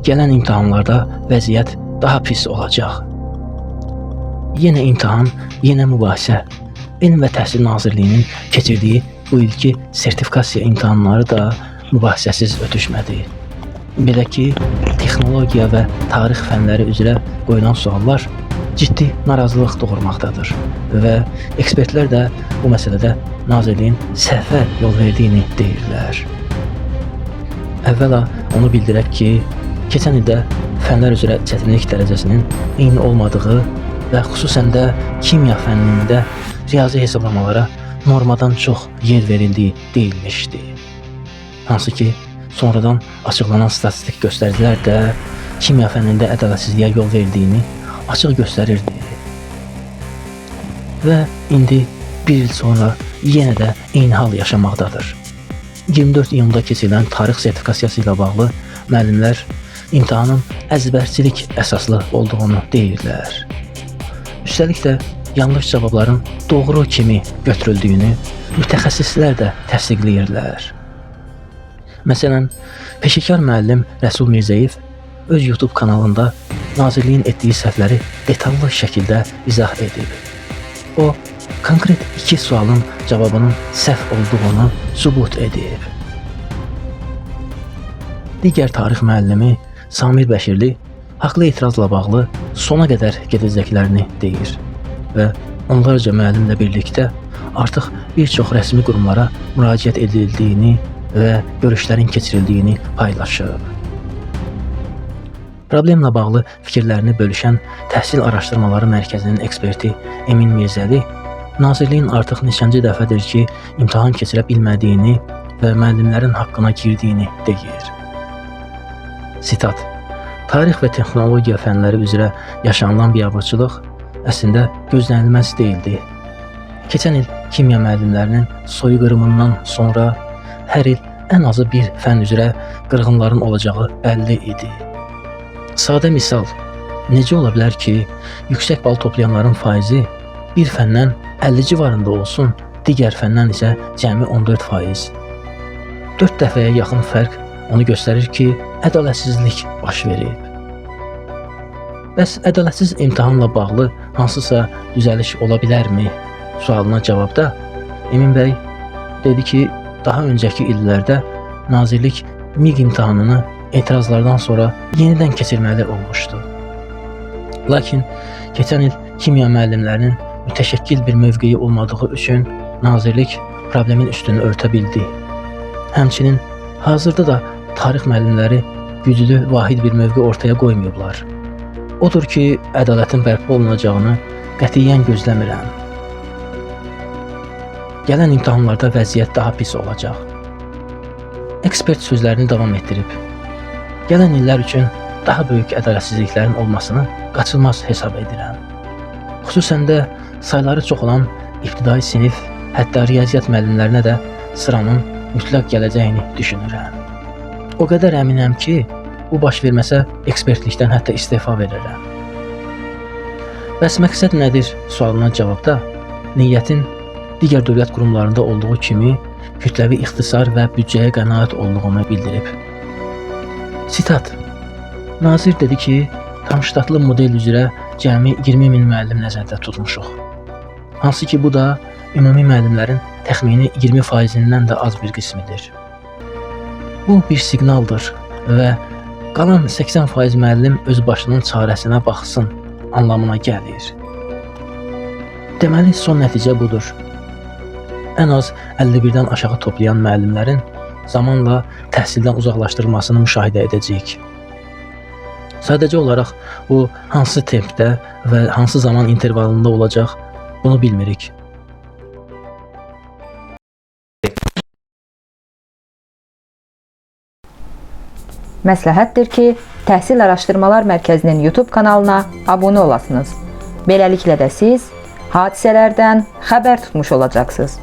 gələn imtahanlarda vəziyyət daha pis olacaq. Yenə imtahan, yenə mübahisə. Elm və Təhsil Nazirliyinin keçirdiyi bu ilki sertifikasiya imtahanları da mübahisəsiz ötüşmədi. Belə ki, texnologiya və tarix fənləri üzrə qoyulan suallar ciddi narazılıq doğurmaqdadır və ekspertlər də bu məsələdə Nazirliyin səhvə yol verdiyini deyirlər. Əvvəla onu bildirək ki, keçən ildə fənlər üzrə çətinlik dərəcəsinin eyni olmadığı və xüsusən də kimya fənnində riyazi hesablamalara normadan çox yer verildiyi deyilmişdi. Hansı ki, sonradan açıqlanan statistik göstəricilər də kimya fənnində ədalətsizliyə yol verdiyini açıq göstərirdi. Və indi bir il sonra yenə də eyni hal yaşamaqdadır. 24 iyunda keçirilən tarix sertifikasiyası ilə bağlı müəllimlər imtahanın əzbərçilik əsaslı olduğunu deyirlər. Üstəlik də yanlış cavabların doğru kimi götürüldüyünü mütəxəssislər də təsdiqləyirlər. Məsələn, peşəkar müəllim Rəsul Mirzəyev öz YouTube kanalında Nazirliyin etdiyi səhvləri detallı şəkildə izah edib. O, konkret 2 sualın cavabının səhv olduğunu sübut edib. Digər tarix müəllimi Samir Bəşirli haqlı etirazla bağlı sona qədər gedəcəklərini deyir və onlarca müəllimlə birlikdə artıq bir çox rəsmi qurumlara müraciət edildiyini və görüşlərin keçirildiyini paylaşıb. Problemlə bağlı fikirlərini bölüşən Təhsil Araşdırmaları Mərkəzinin eksperti Emin Mirzəli, Nazirliyin artıq neçənci dəfədir ki, imtahan keçirə bilmədiyini və müəllimlərin haqqına girdiyini deyir. Sitat: Tarix və texnologiya fənləri üzrə yaşanılan biabırçılıq əslində gözlənilməz deyildi. Keçən il kimya müəllimlərinin soyqırımından sonra hər il ən azı bir fən üzrə qırğınların olacağı bəlli idi. Sadə misal, necə ola bilər ki, yüksək bal toplayanların faizi bir fəndən 50 civarında olsun, digər fəndən isə cəmi 14%. 4 dəfəyə yaxın fərq onu göstərir ki, ədalətsizlik baş verib. Bəs ədalətsiz imtahanla bağlı hansısa düzəliş ola bilərmi? Sualına cavabda Emin bəy dedi ki, daha öncəki illərdə Nazirlik MİQ imtahanını etirazlardan sonra yenidən keçirməli olmuşdu. Lakin keçən il kimya müəllimlərinin mütəşəkkil bir mövqeyi olmadığı üçün Nazirlik problemin üstünü örtə bildi. Həmçinin hazırda da tarix müəllimləri güclü, vahid bir mövqe ortaya qoymayıblar. Odur ki, ədalətin bərpa olunacağını qətiyyən gözləmirəm. Gələn imtahanlarda vəziyyət daha pis olacaq. Ekspert sözlərini davam etdirib. Gələn illər üçün daha böyük ədalətsizliklərin olmasını qaçılmaz hesab edirəm. Xüsusən də sayları çox olan ibtidai sinif, hətta riyaziyyat müəllimlərinə də sıranın mütləq gələcəyini düşünürəm. O qədər əminəm ki, bu baş verməsə ekspertlikdən hətta istefa verərəm. Bəs məqsəd nədir sualına cavabda niyyətin digər dövlət qurumlarında olduğu kimi kütləvi ixtisar və büdcəyə qənaət olduğunu bildirib. Sitat: Nazir dedi ki, tam ştatlı model üzrə cəmi 20.000 müəllim nəzərdə tutmuşuq. Hansı ki, bu da ümumi müəllimlərin təxmini 20%-dən də az bir qismidir. Bu bir siqnaldır və qalan 80% müəllim öz başının çarəsinə baxsın anlamına gəlir. Deməli, son nəticə budur. Ən az 51-dən aşağı toplayan müəllimlərin zamanla təhsildən uzaqlaşdırılmasını müşahidə edəcəyik. Sadəcə olaraq bu hansı tempdə və hansı zaman intervalında olacaq, bunu bilmirik. Məsləhətdir ki, Təhsil Araşdırmalar Mərkəzinin YouTube kanalına abunə olasınız. Beləliklə də siz hadisələrdən xəbər tutmuş olacaqsınız.